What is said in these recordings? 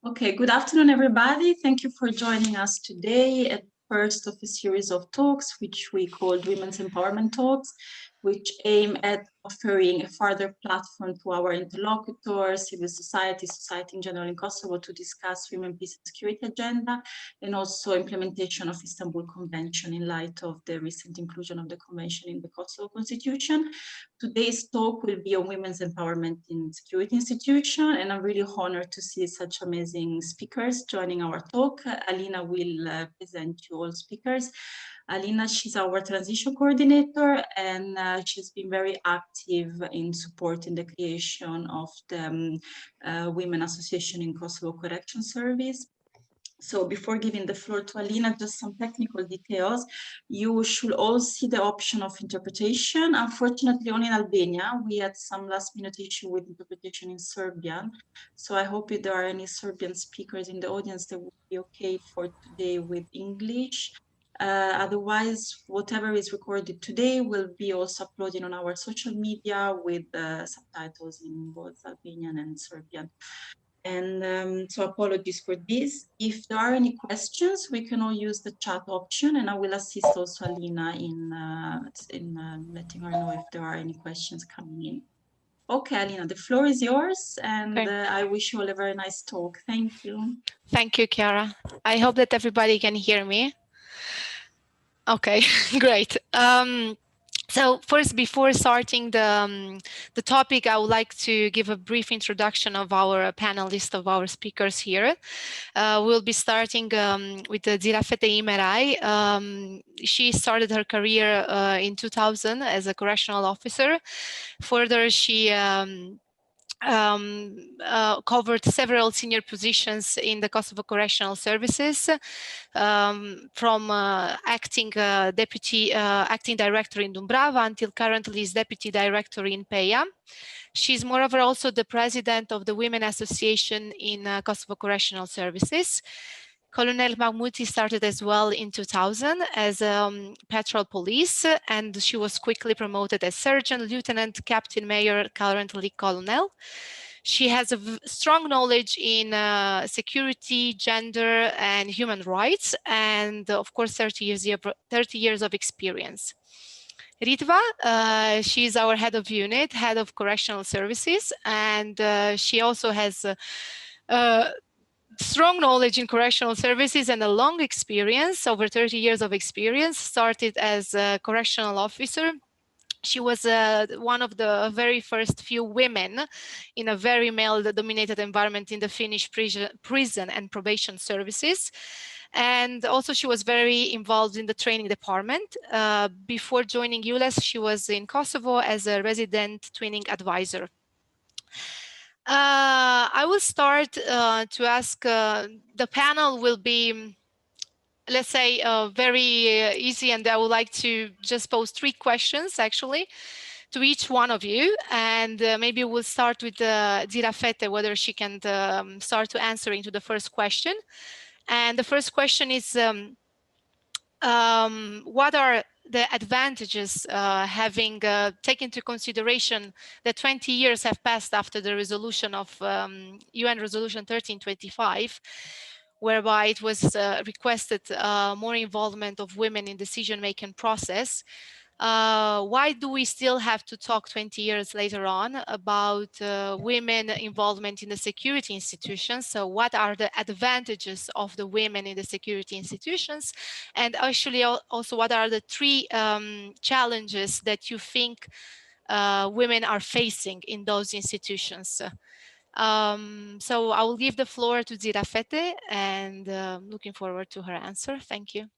Okay, good afternoon, everybody. Thank you for joining us today at first of a series of talks, which we called Women's Empowerment Talks, which aim at offering a further platform to our interlocutors, civil society in general in Kosovo, to discuss women, peace and security agenda, and also implementation of Istanbul Convention in light of the recent inclusion of the convention in the Kosovo Constitution. Today's talk will be on women's empowerment in security institution, and I'm really honored to see such amazing speakers joining our talk. Alina will present you all speakers. Alina, she's our transition coordinator, and she's been very active in supporting the creation of the Women Association in Kosovo Correction Service. So before giving the floor to Alina, just some technical details. You should all see the option of interpretation. Unfortunately, only in Albania, we had some last minute issue with interpretation in Serbian. So I hope if there are any Serbian speakers in the audience, that would be okay for today with English. Otherwise, whatever is recorded today will be also uploaded on our social media with subtitles in both Albanian and Serbian. And so apologies for this. If there are any questions, we can all use the chat option, and I will assist also Alina in letting her know if there are any questions coming in. Okay, Alina, the floor is yours, and I wish you all a very nice talk. Thank you. Thank you, Chiara. I hope that everybody can hear me. Okay, great. So first, before starting the topic, I would like to give a brief introduction of our panelists, of our speakers here. We'll be starting with Zirafete Imerai. She started her career in 2000 as a correctional officer. Further, she covered several senior positions in the Kosovo Correctional Services, from acting director in Dumbrava until currently is deputy director in Peja. She's moreover also the president of the Women Association in Kosovo Correctional Services. Colonel Mahmouti started as well in 2000 as patrol police, and she was quickly promoted as sergeant, lieutenant, captain, major, currently colonel. She has a strong knowledge in security, gender, and human rights, and of course 30 years of experience. Ritva, she is our head of unit, head of correctional services, and she also has strong knowledge in correctional services and a long experience, over 30 years of experience. Started as a correctional officer. She was one of the very first few women in a very male-dominated environment in the Finnish prison and probation services. And also she was very involved in the training department. Before joining ULES, she was in Kosovo as a resident training advisor. I will start to ask, the panel will be, let's say, very easy, and I would like to just pose 3 questions actually to each one of you, and maybe we'll start with Zirafete, whether she can start to answering to the first question. And the first question is, what are the advantages having taken into consideration that 20 years have passed after the resolution of UN Resolution 1325, whereby it was requested more involvement of women in decision-making process. Why do we still have to talk 20 years later on about women involvement in the security institutions? So what are the advantages of the women in the security institutions? And actually also, what are the 3 challenges that you think women are facing in those institutions? So I will give the floor to Zirafete, and looking forward to her answer. Thank you.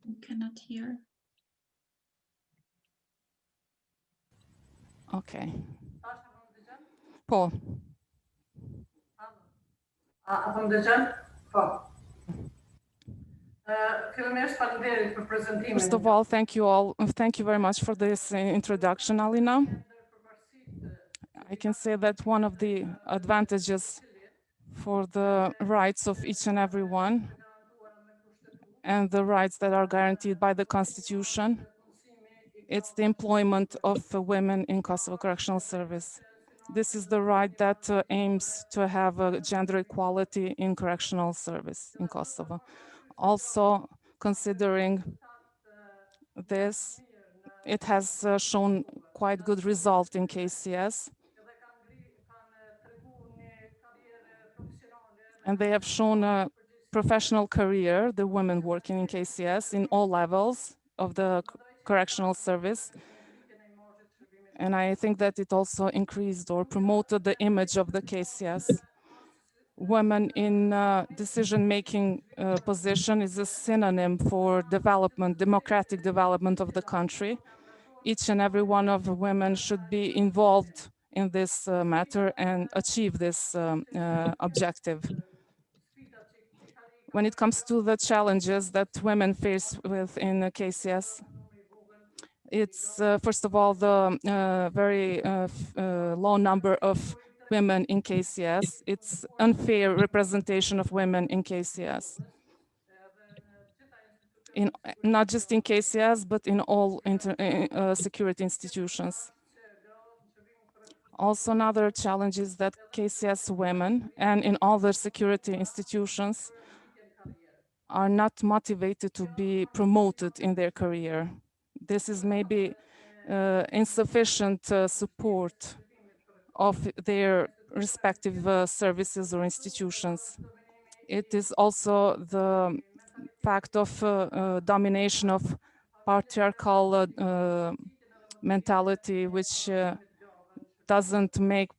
We cannot hear. Okay. Po. First of all, thank you very much for this introduction, Alina. I can say that one of the advantages for the rights of each and every one and the rights that are guaranteed by the Constitution. It's the employment of women in Kosovo Correctional Service. This is the right that aims to have gender equality in correctional service in Kosovo. Also, considering this, it has shown quite good result in KCS. And they have shown a professional career, the women working in KCS, in all levels of the correctional service. And I think that it also increased or promoted the image of the KCS. Women in decision-making position is a synonym for development, democratic development of the country. Each and every one of the women should be involved in this matter and achieve this objective. When it comes to the challenges that women face within KCS, it's first of all the very low number of women in KCS. It's unfair representation of women in KCS. Not just in KCS, but in all security institutions. Also, another challenge is that KCS women and in other security institutions are not motivated to be promoted in their career. This is maybe insufficient support of their respective services or institutions. It is also the fact of domination of patriarchal mentality, which doesn't make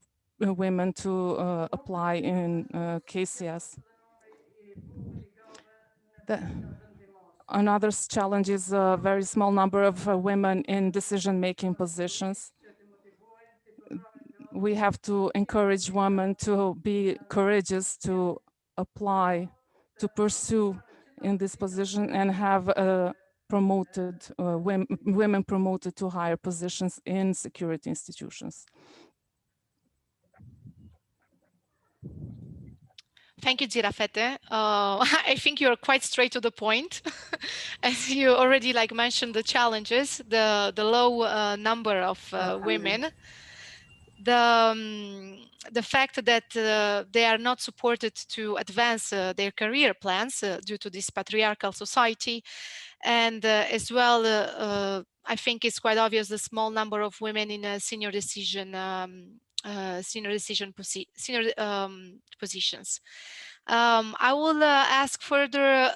women to apply in KCS. Another challenge is a very small number of women in decision-making positions. We have to encourage women to be courageous, to apply, to pursue in this position and have promoted women promoted to higher positions in security institutions. Thank you, Girafete. I think you're quite straight to the point. As you already mentioned the challenges, the low number of women, the fact that they are not supported to advance their career plans due to this patriarchal society, and as well, I think it's quite obvious the small number of women in senior decision positions. I will ask further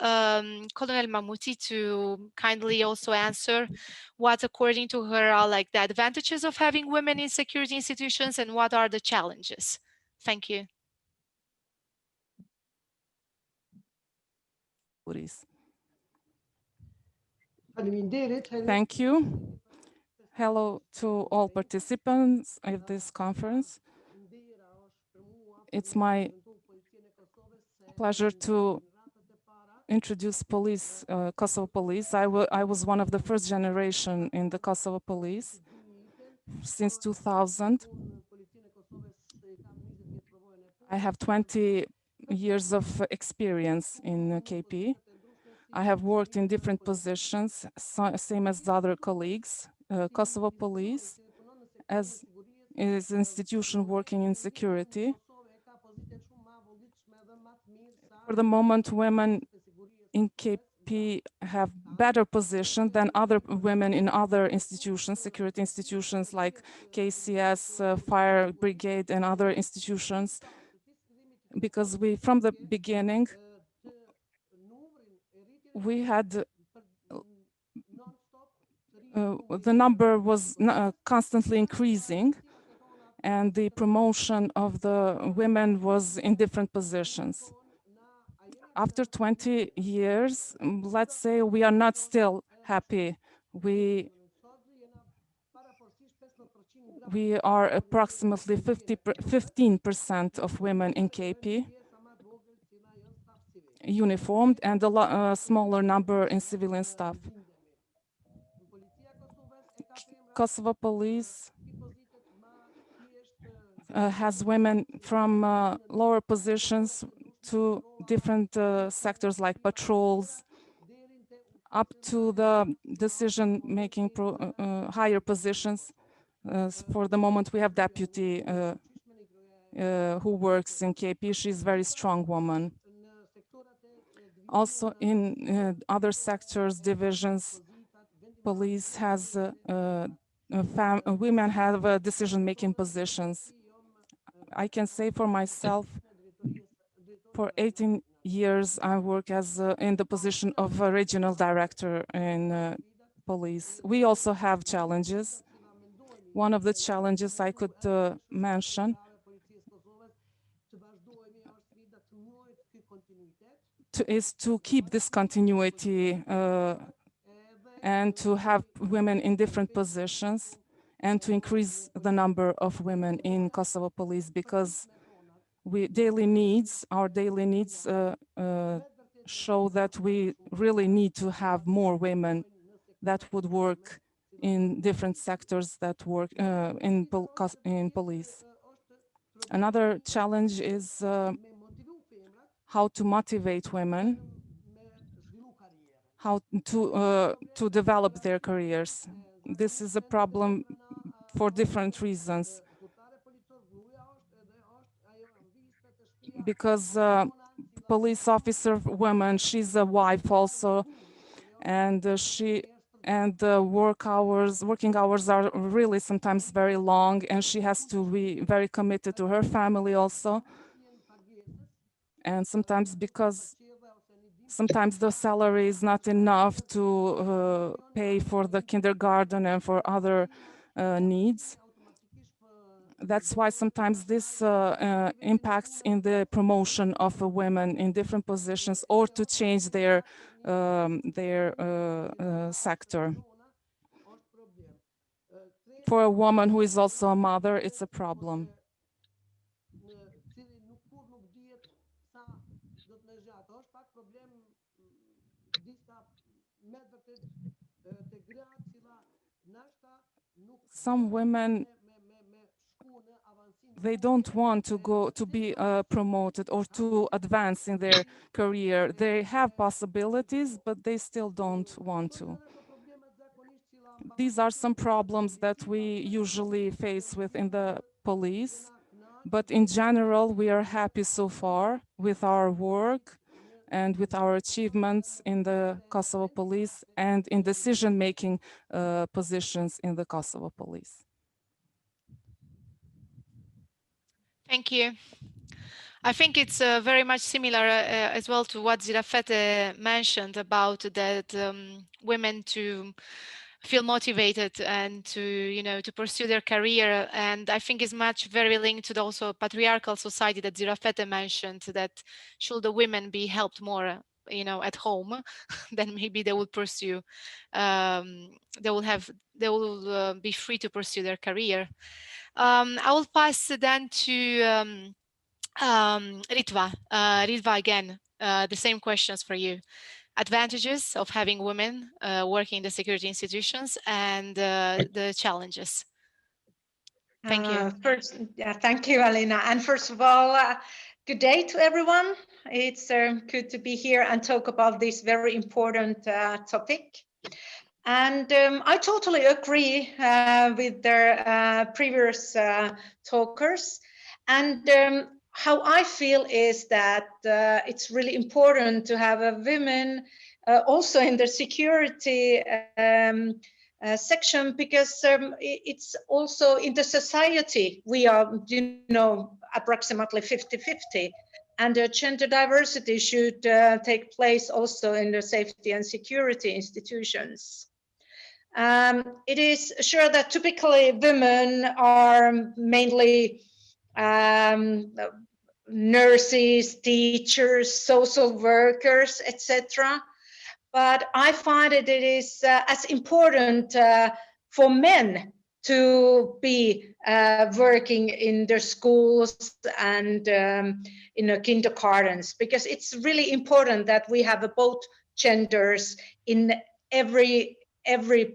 Colonel Mahmouti to kindly also answer what, according to her, are the advantages of having women in security institutions and what are the challenges. Thank you. Thank you. Hello to all participants of this conference. It's my pleasure to introduce police, Kosovo police. I was one of the first generation in the Kosovo police since 2000. I have 20 years of experience in KP. I have worked in different positions, same as the other colleagues. Kosovo police as is an institution working in security. For the moment, women in KP have better position than other women in other institutions, security institutions like KCS, Fire Brigade and other institutions, because from the beginning, we had the number was constantly increasing, and the promotion of the women was in different positions. After 20 years, let's say we are not still happy. We are approximately 15% of women in KP uniformed and a smaller number in civilian staff. Kosovo police has women from lower positions to different sectors like patrols, up to the decision-making higher positions. For the moment, we have deputy who works in KP. She's a very strong woman. Also in other sectors, divisions, police has women have decision-making positions. I can say for myself, for 18 years, I work as in the position of a regional director in police. We also have challenges. One of the challenges I could mention is to keep this continuity and to have women in different positions and to increase the number of women in Kosovo police, because our daily needs show that we really need to have more women that would work in different sectors that work in police. Another challenge is how to motivate women, how to develop their careers. This is a problem for different reasons. Because police officer woman, she's a wife also, and working hours are really sometimes very long, and she has to be very committed to her family also. And sometimes the salary is not enough to pay for the kindergarten and for other needs. That's why sometimes this impacts in the promotion of women in different positions or to change their sector. For a woman who is also a mother, it's a problem. Some women, they don't want to be promoted or to advance in their career. They have possibilities, but they still don't want to. These are some problems that we usually face within the police, but in general, we are happy so far with our work and with our achievements in the Kosovo police and in decision-making positions in the Kosovo police. Thank you. I think it's very much similar as well to what Zirafete mentioned about that women to feel motivated and to pursue their career. And I think it's much very linked to the also patriarchal society that Zirafete mentioned, that should the women be helped more at home, then maybe they will pursue, they will be free to pursue their career. I will pass then to Ritva. Ritva, again, the same questions for you. Advantages of having women working in the security institutions and the challenges. Thank you. Thank you, Alina. And first of all, good day to everyone. It's good to be here and talk about this very important topic. And I totally agree with their previous talkers. And how I feel is that it's really important to have a women also in the security section, because it's also in the society we are, approximately 50-50. And gender diversity should take place also in the safety and security institutions. It is sure that typically women are mainly nurses, teachers, social workers, etc. But I find it is as important for men to be working in their schools and in the kindergartens, because it's really important that we have both genders in every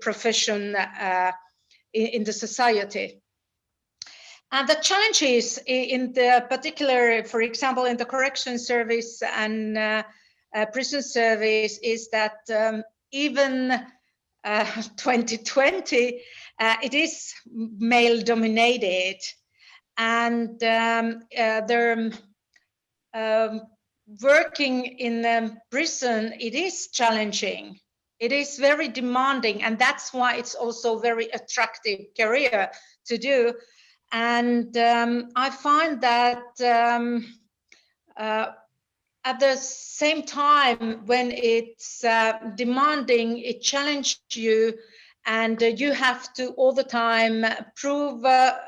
profession in the society. And the challenges in the particular, for example, in the correction service and prison service is that even 2020, it is male dominated, and they're working in prison, it is challenging. It is very demanding, and that's why it's also very attractive career to do. And I find that at the same time, when it's demanding, it challenges you, and you have to all the time prove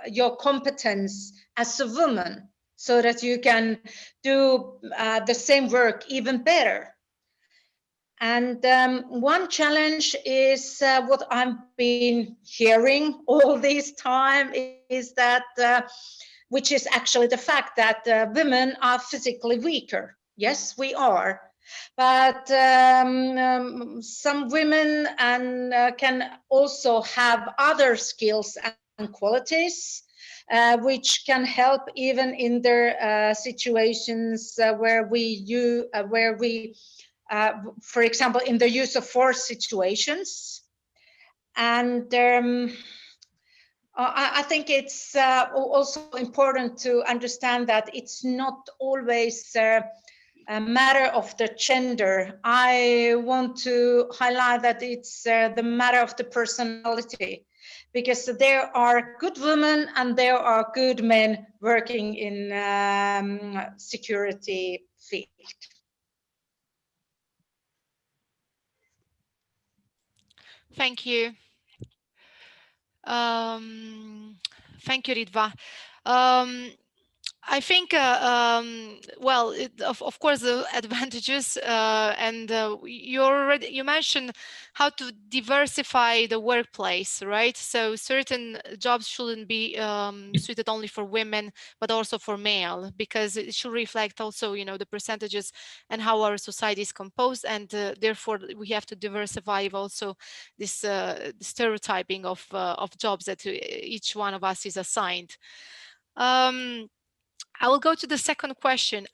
your competence as a woman so that you can do the same work even better. And one challenge is what I've been hearing all this time is that, which is actually the fact that women are physically weaker. Yes, we are. But some women can also have other skills and qualities which can help even in their situations where we for example, in the use of force situations. And I think it's also important to understand that it's not always a matter of the gender. I want to highlight that it's the matter of the personality, because there are good women and there are good men working in security field. Thank you. Thank you, Ritva. I think, well, of course, the advantages, and you mentioned how to diversify the workplace, right? So certain jobs shouldn't be suited only for women, but also for male, because it should reflect also, the percentages and how our society is composed, and therefore we have to diversify also this stereotyping of jobs that each one of us is assigned. I will go to the second question,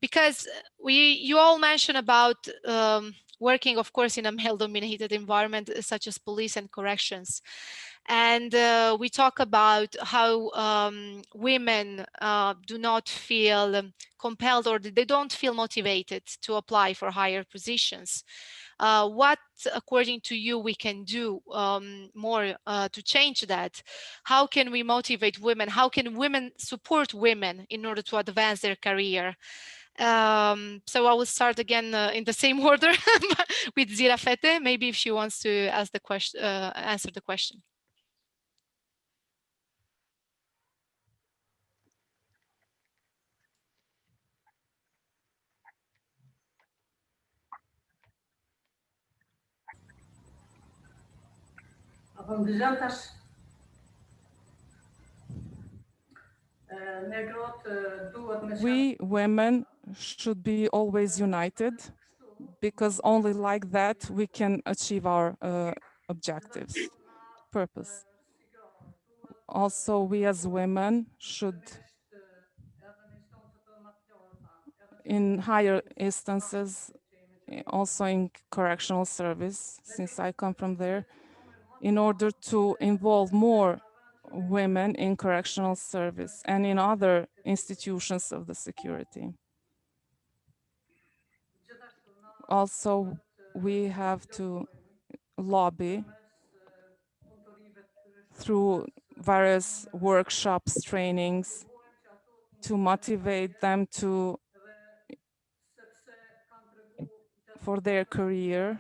because you all mentioned about working, of course, in a male-dominated environment such as police and corrections. And we talk about how women do not feel compelled, or they don't feel motivated to apply for higher positions. What, according to you, we can do more to change that? How can we motivate women? How can women support women in order to advance their career? So I will start again in the same order with Zirafete, maybe if she wants to ask the question, answer the question. We women should be always united, because only like that we can achieve our objectives, purpose. Also, we as women should, in higher instances, also in correctional service, since I come from there, in order to involve more women in correctional service and in other institutions of the security. Also, we have to lobby through various workshops, trainings, to motivate them for their career,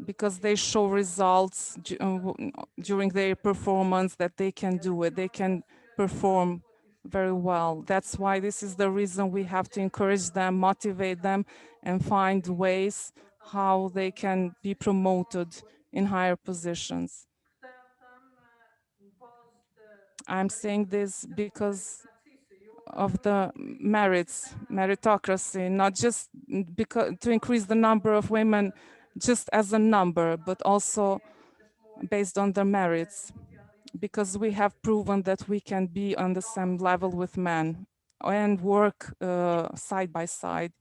because they show results during their performance that they can do it, they can perform very well. That's why this is the reason we have to encourage them, motivate them, and find ways how they can be promoted in higher positions. I'm saying this because of the meritocracy, not just because to increase the number of women just as a number, but also based on their merits. because we have proven that we can be on the same level with men and work side by side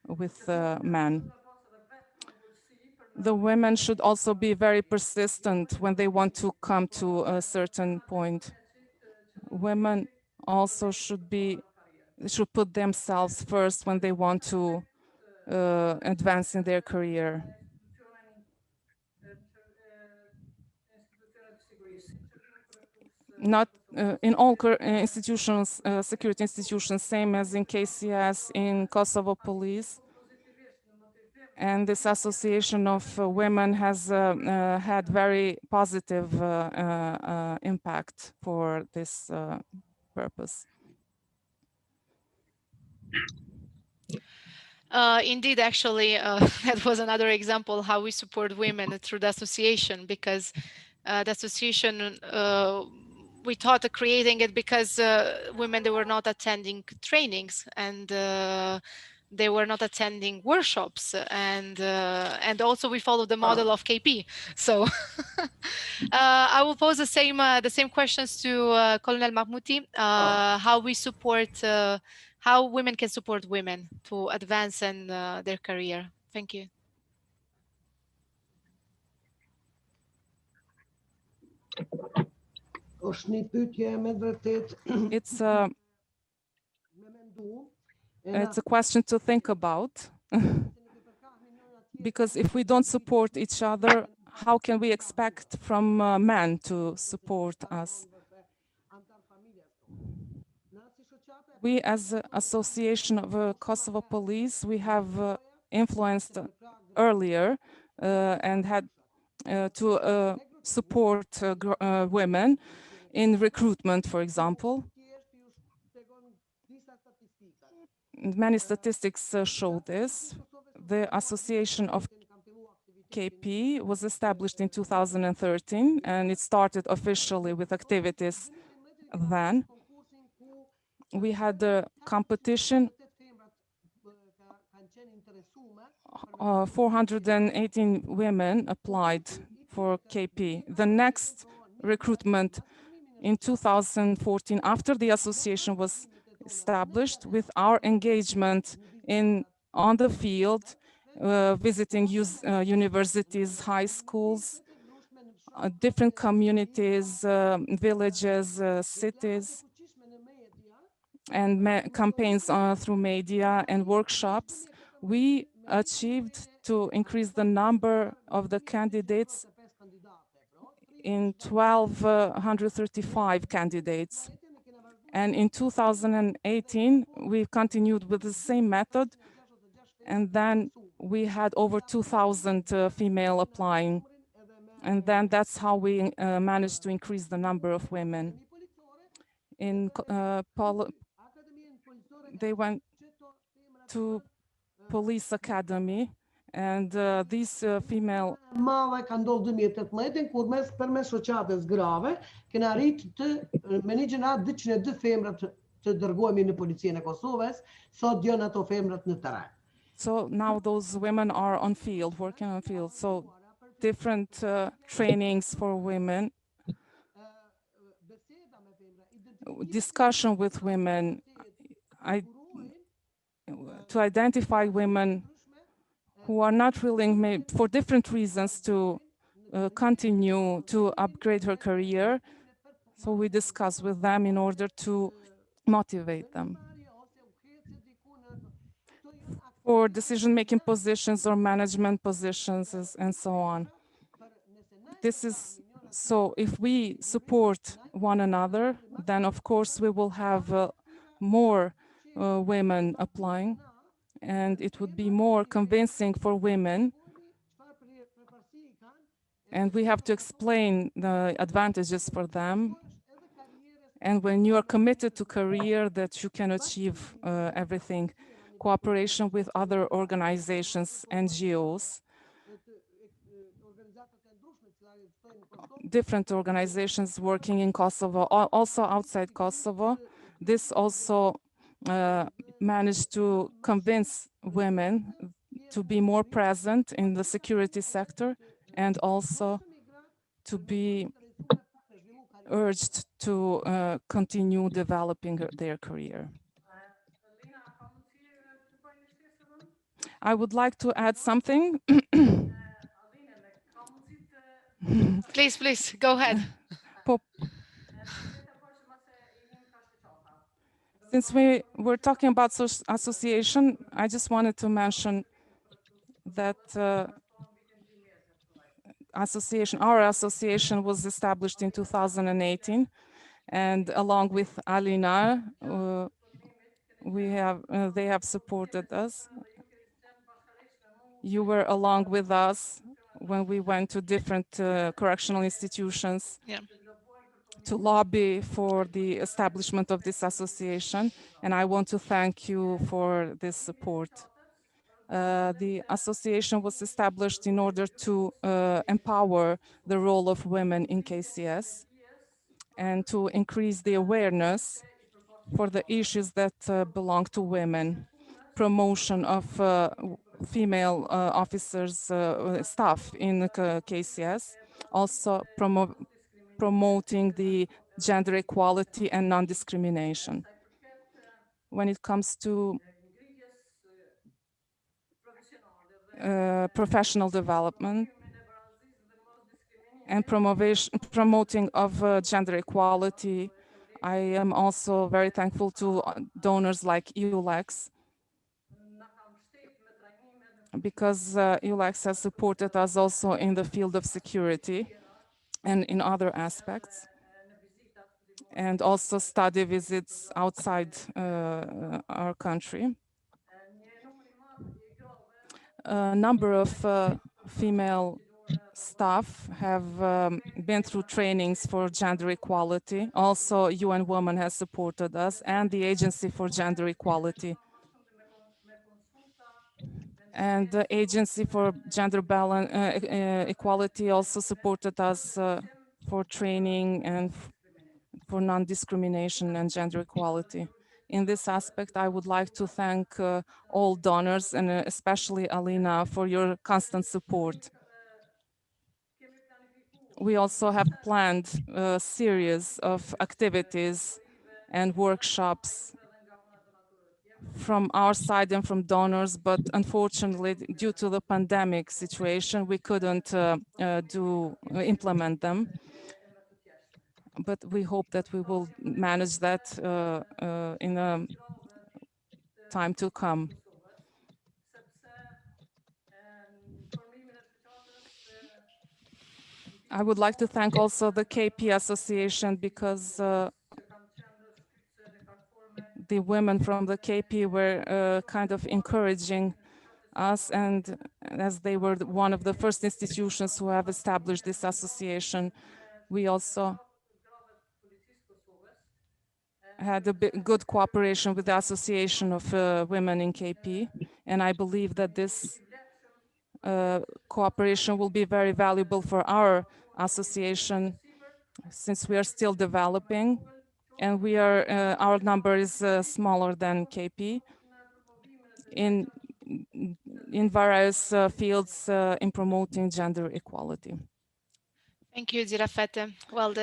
with men. The women should also be very persistent when they want to come to a certain point. Women also should put themselves first when they want to advance in their career. Not in all institutions, security institutions, same as in KCS, in Kosovo Police. And this association of women has had very positive impact for this purpose. Indeed, actually, that was another example how we support women through the association, because the association, we thought of creating it because women, they were not attending trainings, and they were not attending workshops, and also we follow the model of KP. So I will pose the same questions to Colonel Mahmouti, how we support, how women can support women to advance in their career. Thank you. It's a question to think about. Because if we don't support each other, how can we expect from men to support us? We, as an association of Kosovo Police, we have influenced earlier and had to support women in recruitment, for example. Many statistics show this. The association of KP was established in 2013, and it started officially with activities then. We had a competition. 418 women applied for KP. The next recruitment in 2014, after the association was established, with our engagement on the field, visiting universities, high schools, different communities, villages, cities, and campaigns through media and workshops, we achieved to increase the number of the candidates in 1,235 candidates. And in 2018, we continued with the same method, and then we had over 2,000 female applying. And then that's how we managed to increase the number of women. They went to police academy, and these female So now those women are on field, working on field. So different trainings for women, discussion with women, to identify women who are not willing, for different reasons, to continue to upgrade her career. So we discuss with them in order to motivate them for decision-making positions or management positions and so on. So if we support one another, then of course we will have more women applying, and it would be more convincing for women. And we have to explain the advantages for them. And when you are committed to career, that you can achieve everything. Cooperation with other organizations, NGOs, different organizations working in Kosovo, also outside Kosovo. This also managed to convince women to be more present in the security sector, and also to be urged to continue developing their career. I would like to add something. Please, please, go ahead. Since we were talking about association, I just wanted to mention that our association was established in 2018, and along with Alina, they have supported us. You were along with us when we went to different correctional institutions to lobby for the establishment of this association, and I want to thank you for this support. The association was established in order to empower the role of women in KCS and to increase the awareness for the issues that belong to women, promotion of female officers, staff in KCS, also promoting the gender equality and non-discrimination. When it comes to professional development and promoting of gender equality, I am also very thankful to donors like EULEX, because EULEX has supported us also in the field of security and in other aspects, and also study visits outside our country. A number of female staff have been through trainings for gender equality. Also, UN Women has supported us, and the Agency for Gender Equality. And the Agency for Gender Equality also supported us for training and for non-discrimination and gender equality. In this aspect, I would like to thank all donors and especially Alina for your constant support. We also have planned a series of activities and workshops from our side and from donors, but unfortunately, due to the pandemic situation, we couldn't implement them. But we hope that we will manage that in a time to come. I would like to thank also the KP Association, because the women from the KP were kind of encouraging us, and as they were one of the first institutions who have established this association, we also had a good cooperation with the Association of Women in KP, and I believe that this cooperation will be very valuable for our association, since we are still developing, and we are our number is smaller than KP in various fields in promoting gender equality. Thank you, Zirafete. Well,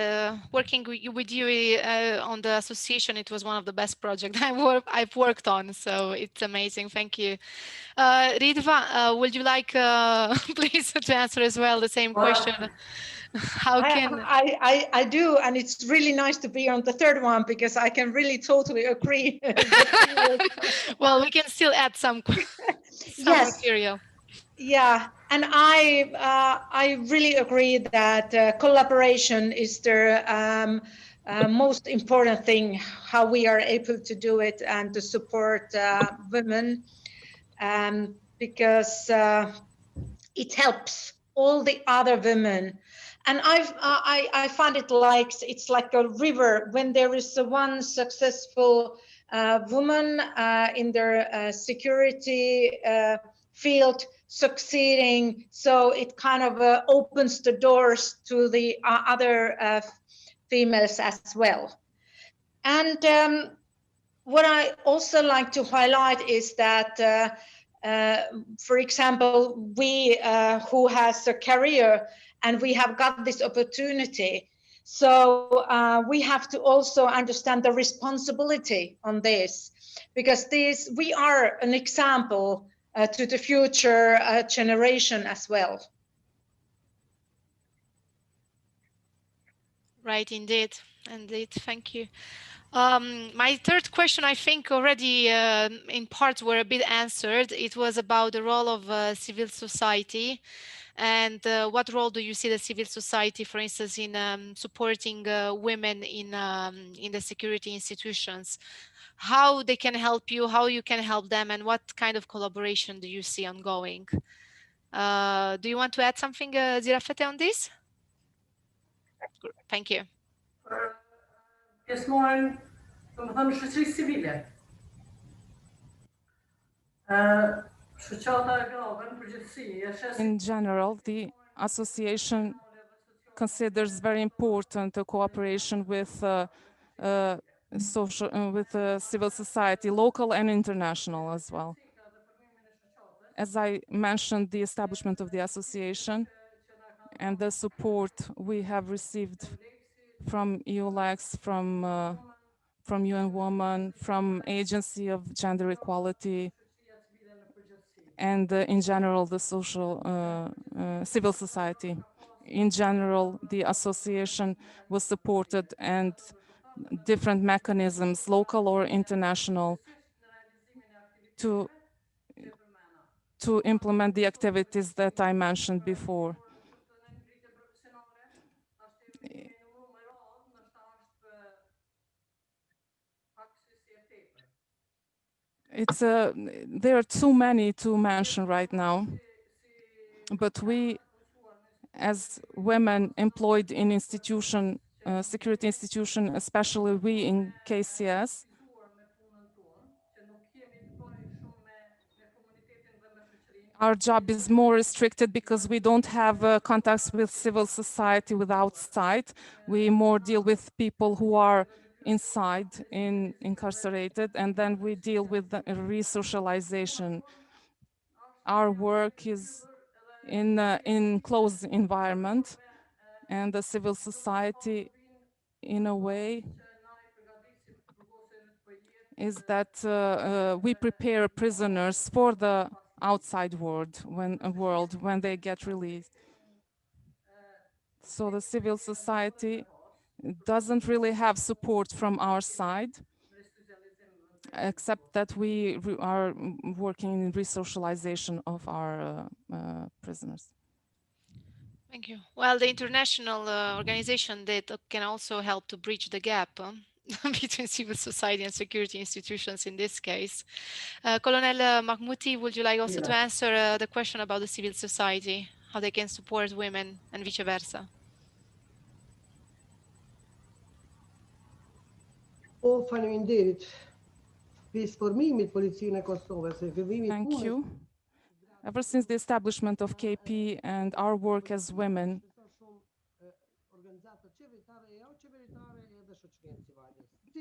working with you on the association, it was one of the best projects I've worked on, so it's amazing. Thank you. Ridva, would you like, please, to answer as well the same question? How can... I do, and it's really nice to be on the third one, because I can really totally agree. Well, we can still add some yes. material. Yeah, and I really agree that collaboration is the most important thing, how we are able to do it and to support women, because it helps all the other women. And I find it like it's like a river. When there is one successful woman in their security field succeeding, so it kind of opens the doors to the other females as well. And what I also like to highlight is that for example, we who has a career and we have got this opportunity, So we have to also understand the responsibility on this, because we are an example to the future generation as well. Right, indeed. Thank you. My third question, I think already in parts were a bit answered. It was about the role of civil society, and what role do you see the civil society, for instance, in supporting women in the security institutions? How they can help you, how you can help them, and what kind of collaboration do you see ongoing? Do you want to add something, Zirafete, on this? Thank you. In general, the association considers very important the cooperation with civil society, local and international as well. As I mentioned, the establishment of the association and the support we have received from EULEX, from UN Women, from Agency of Gender Equality, and in general the civil society. In general, the association was supported, and different mechanisms, local or international, to implement the activities that I mentioned before. There are too many to mention right now, but we, as women employed in security institution, especially we in KCS, our job is more restricted because we don't have contacts with civil society with outside. We more deal with people who are inside, incarcerated, and then we deal with the re-socialization. Our work is in closed environment, and the civil society, in a way, is that we prepare prisoners for the outside world when they get released. So the civil society doesn't really have support from our side, except that we are working in re-socialization of our prisoners. Thank you. Well, the international organization that can also help to bridge the gap between civil society and security institutions in this case. Colonel Mahmouti, would you like also to answer the question about the civil society, how they can support women and vice versa? Thank you. Ever since the establishment of KP and our work as women,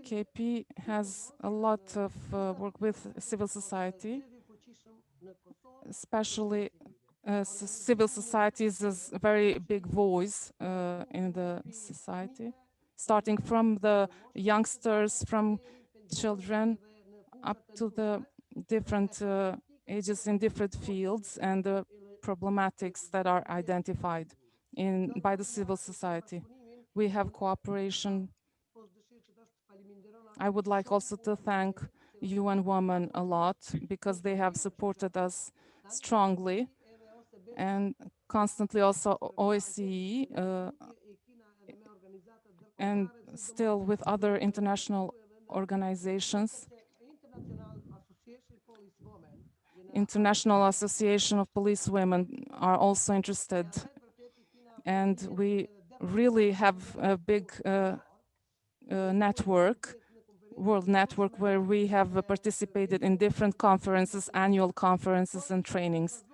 KP has a lot of work with civil society, especially civil society is a very big voice in the society, starting from the youngsters, from children, up to the different ages in different fields, and the problematics that are identified by the civil society. We have cooperation. I would like also to thank UN Women a lot, because they have supported us strongly, and constantly also OSCE, and still with other international organizations. International Association of Police Women are also interested, and we really have a big world network, where we have participated in different conferences, annual conferences and trainings.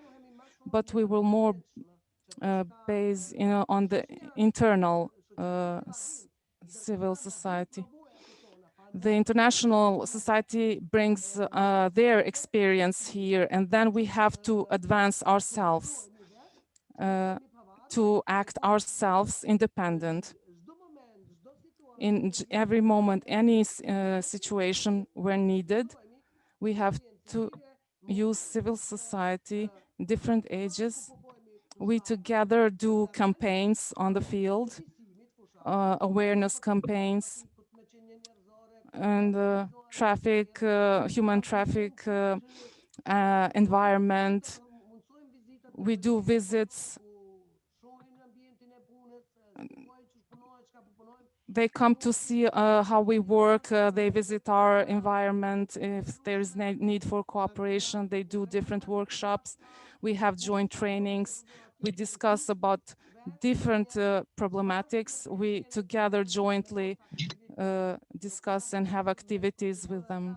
But we will more base on the internal civil society. The international society brings their experience here, and then we have to advance ourselves, to act ourselves independent. in every moment, any situation where needed. We have to use civil society, different ages. We together do campaigns on the field, awareness campaigns, and traffic, human traffic environment. We do visits. They come to see how we work. They visit our environment. If there is need for cooperation, they do different workshops. We have joint trainings. We discuss about different problematics. We together jointly discuss and have activities with them.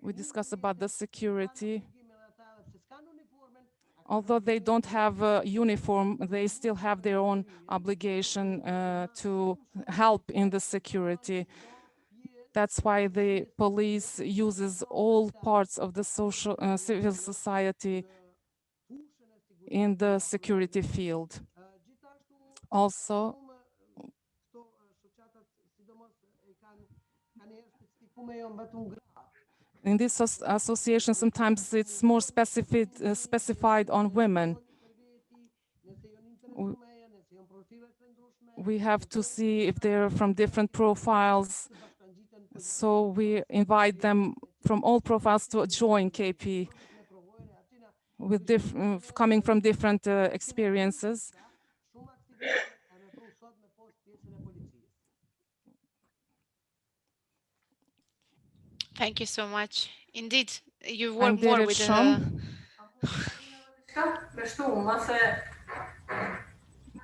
We discuss about the security. Although they don't have a uniform, they still have their own obligation to help in the security. That's why the police uses all parts of the civil society in the security field. Also, in this association, sometimes it's more specified on women. We have to see if they're from different profiles. So we invite them from all profiles to join KP with coming from different experiences. Thank you so much. Indeed, you I'm work more Berit with Shom.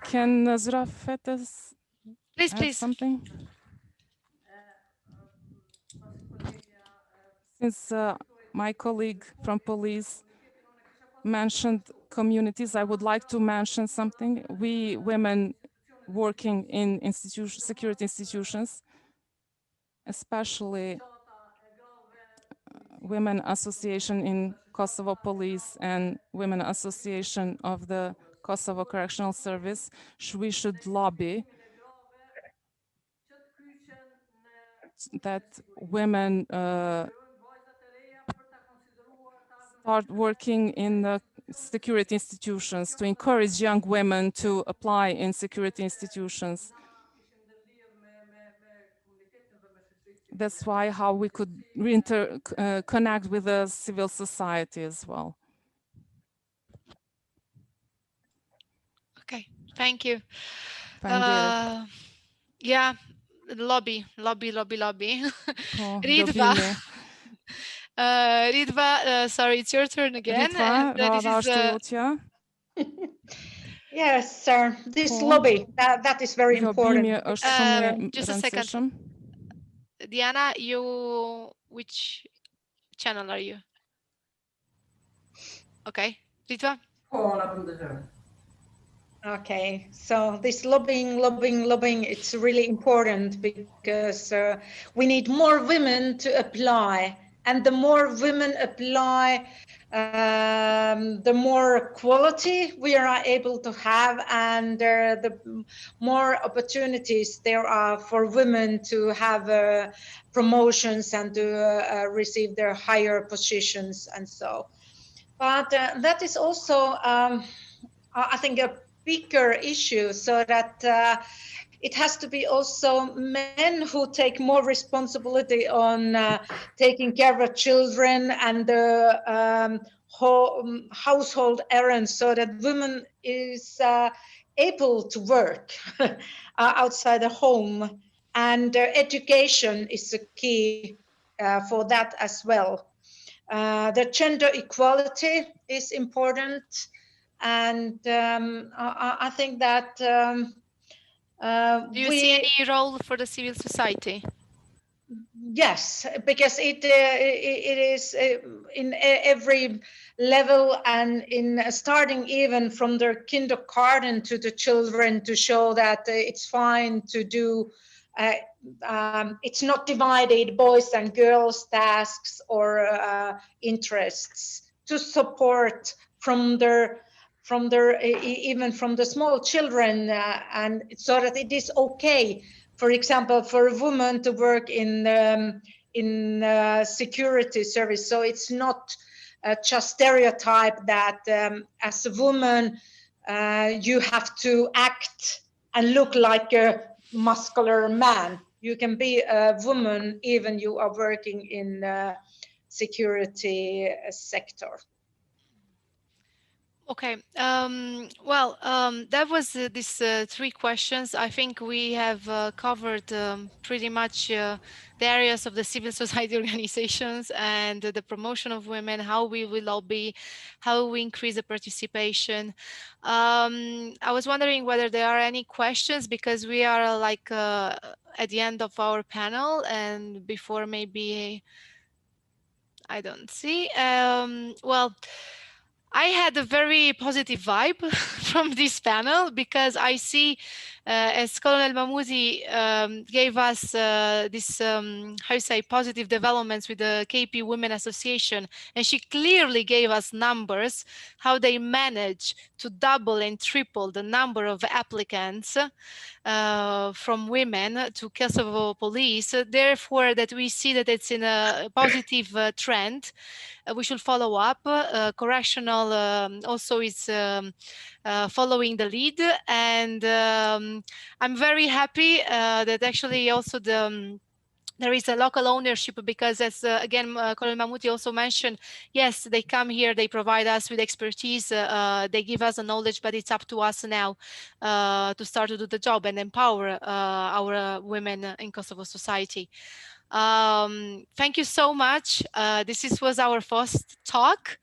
Can Zrafetes Please, add please. something? Since my colleague from police mentioned communities, I would like to mention something. We women working in security institutions, especially Women Association in Kosovo Police and Women Association of the Kosovo Correctional Service, we should lobby that women start working in the security institutions, to encourage young women to apply in security institutions. That's why how we could connect with the civil society as well. Okay, thank you. Yeah, Yeah, lobby. Ridva. Ridva, sorry, it's your turn again. Ritva, Yes, sir. This lobby, that is very important. Just a second. Diana, which channel are you? Okay, Ritva. Okay, so this lobbying, it's really important because we need more women to apply. And the more women apply, the more quality we are able to have, and the more opportunities there are for women to have promotions and to receive their higher positions and so. But that is also, I think, a bigger issue, so that it has to be also men who take more responsibility on taking care of children and the household errands, so that women is able to work outside the home. And education is the key for that as well. The gender equality is important. And I think that do you see any role for the civil society? Yes, because it is in every level, and in starting even from their kindergarten to the children, to show that it's fine to do. It's not divided boys and girls tasks or interests, to support from their from their even from the small children, and so that it is okay, for example, for a woman to work in security service. So it's not just stereotype that as a woman you have to act and look like a muscular man. You can be a woman even you are working in security sector. Okay. Well, that was these three questions. I think we have covered pretty much the areas of the civil society organizations and the promotion of women, how we will lobby, how we increase the participation. I was wondering whether there are any questions, because we are like at the end of our panel, and before maybe I don't see. Well, I had a very positive vibe from this panel, because I see, as Colonel Mahmoudi gave us this, how you say, positive developments with the KP Women Association, and she clearly gave us numbers, how they manage to double and triple the number of applicants from women to Kosovo police. Therefore, that we see that it's in a positive trend. We should follow up. Correctional also is following the lead, and I'm very happy that actually also there is a local ownership, because as again Colonel Mahmoudi also mentioned, yes, they come here, they provide us with expertise, they give us the knowledge, but it's up to us now to start to do the job and empower our women in Kosovo society. Thank you so much. Was our first talk,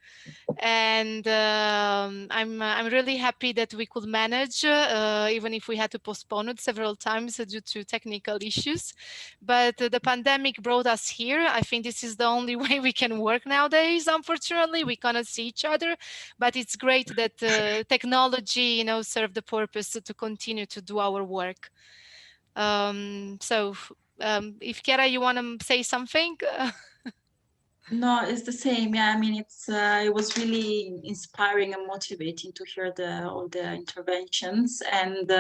and I'm really happy that we could manage, even if we had to postpone it several times due to technical issues. But the pandemic brought us here. I think this is the only way we can work nowadays. Unfortunately, we cannot see each other, but it's great that technology, served the purpose to continue to do our work. If Chiara, you want to say something? No, it's the same. Yeah, I mean, it was really inspiring and motivating to hear all the interventions, and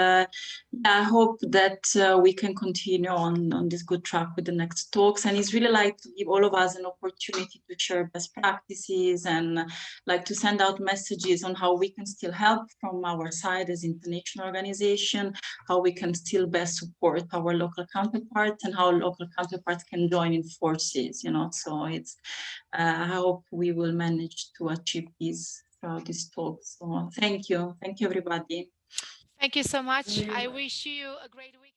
I hope that we can continue on this good track with the next talks. And it's really like to give all of us an opportunity to share best practices and like to send out messages on how we can still help from our side as international organization, how we can still best support our local counterparts, and how local counterparts can join in forces. So it's. I hope we will manage to achieve this throughout this talk. So thank you everybody. Thank you so much. I wish you a great week.